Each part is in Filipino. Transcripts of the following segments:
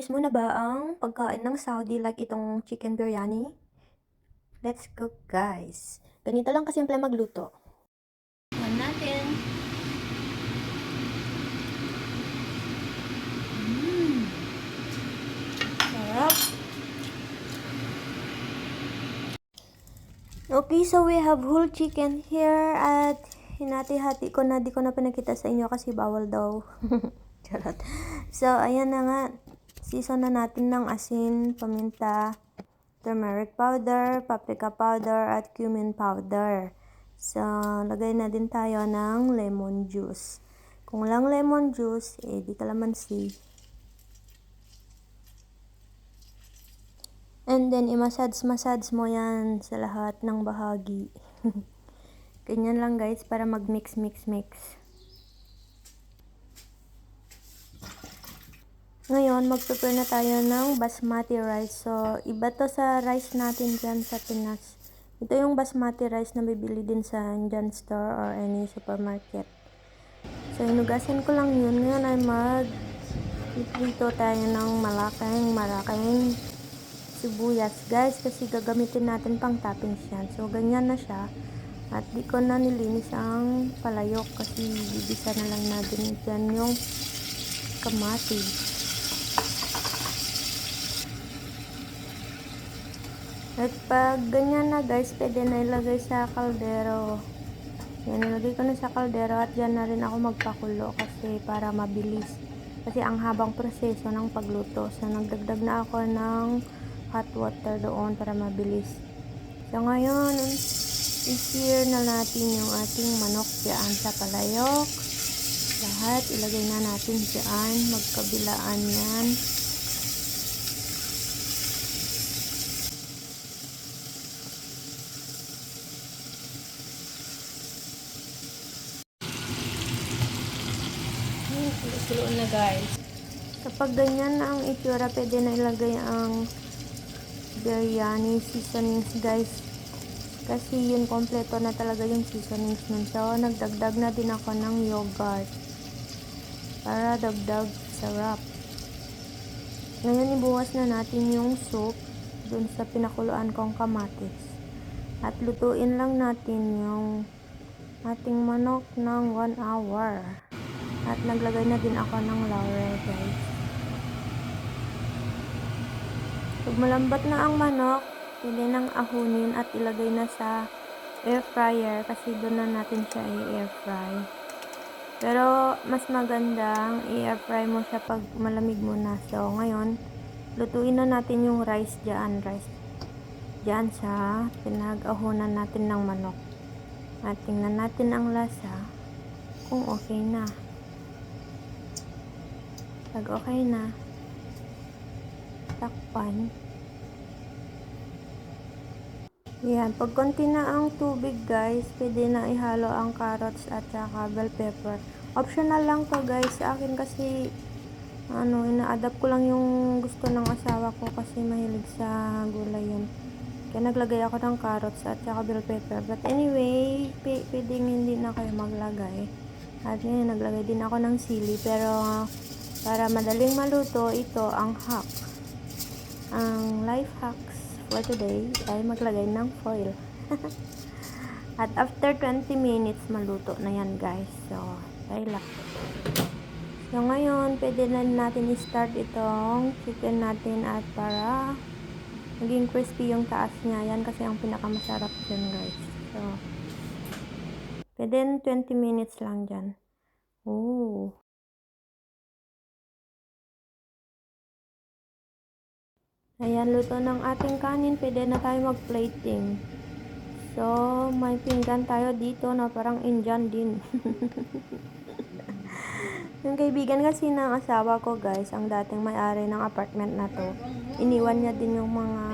Namiss mo na ba ang pagkain ng Saudi like itong chicken biryani? Let's cook guys. Ganito lang kasimple magluto. Yan natin. Sarap. Okay, so we have whole chicken here at hinati-hati ko na. Di ko na pinakita sa inyo kasi bawal daw. Charot. So, ayan na nga. Season na natin ng asin, paminta, turmeric powder, paprika powder, at cumin powder. So, lagay na din tayo ng lemon juice. Kung lang lemon juice, di kalamansi. And then, i-massage mo yan sa lahat ng bahagi. Ganyan lang guys, para mag-mix. Ngayon, mag-prepare na tayo ng basmati rice. So, iba to sa rice natin dyan sa Pinas. Ito yung basmati rice na bibili din sa Indian store or any supermarket. So, inugasan ko lang yun. Ngayon ay mag-prito tayo ng malaking sibuyas. Guys, kasi gagamitin natin pang toppings yan. So, ganyan na siya. At di ko na nilinis ang palayok kasi bibisa na lang natin dyan yung kamatis. At pag ganyan na guys, pwede na ilagay sa kaldero. Yan, ilagay ko na sa kaldero at dyan na rin ako magpakulo kasi para mabilis. Kasi ang habang proseso ng pagluto. So, nagdagdag na ako ng hot water doon para mabilis. So, ngayon, i-sear na natin yung ating manok dyan sa palayok. Lahat, ilagay na natin dyan. Magkabilaan yan. Suloon na guys. Kapag ganyan na ang itsura, pwede na ilagay ang biryani seasonings guys. Kasi yun, kompleto na talaga yung seasonings nun. So, nagdagdag na din ako ng yogurt. Para dagdag sarap. Ngayon, ibuwas na natin yung soup dun sa pinakuluan kong kamatis. At lutuin lang natin yung ating manok ng 1 hour. At naglagay na din ako ng laurel guys. Pag malambat na ang manok, pwede nang ahunin at ilagay na sa air fryer kasi doon na natin siya i-air fry. Pero mas magandang i-air fry mo siya pag malamig mo na. So ngayon, lutuin na natin yung rice dyan. Dyan sa pinag-ahunan natin ng manok. At tingnan natin ang lasa kung okay na. Pag okay na, takpan. Yan, pag konti na ang tubig guys, pwede na ihalo ang carrots at saka bell pepper. Optional lang to guys, sa akin kasi ina-adapt ko lang yung gusto ng asawa ko kasi mahilig sa gulay yun. Kaya naglagay ako ng carrots at saka bell pepper. But anyway, pwedeng hindi na kayo maglagay. At ngayon, naglagay din ako ng sili. Pero para madaling maluto, ito ang hack. Ang life hacks for today ay maglagay ng foil. At after 20 minutes, maluto na yan guys. So, try lang. So, ngayon, pwede na natin i-start itong chicken natin at para maging crispy yung taas niya. Yan kasi ang pinakamasarap dyan guys. So, pwede 20 minutes lang dyan. Ooh. Ayan, luto ng ating kanin. Pwede na tayo mag-plating. So, may pinggan tayo dito na parang Indian din. Yung kaibigan kasi ng asawa ko guys, ang dating may-ari ng apartment na to, iniwan niya din yung mga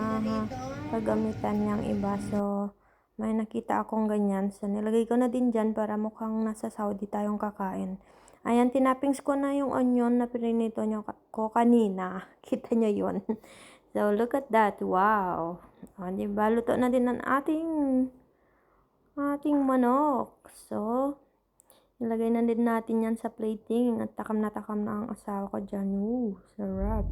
kagamitan niyang iba. So, may nakita akong ganyan. So, nilagay ko na din dyan para mukhang nasa Saudi tayong kakain. Ayan, tinappings ko na yung onion na pinrito ko kanina. Kita nyo yun. So, look at that. Wow. O, diba? Luto na din ang ating manok. So, ilagay na din natin yan sa plating. At takam na ang asawa ko dyan. Ooh, sarap.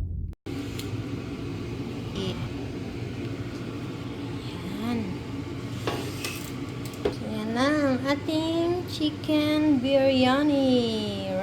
ating chicken biryani.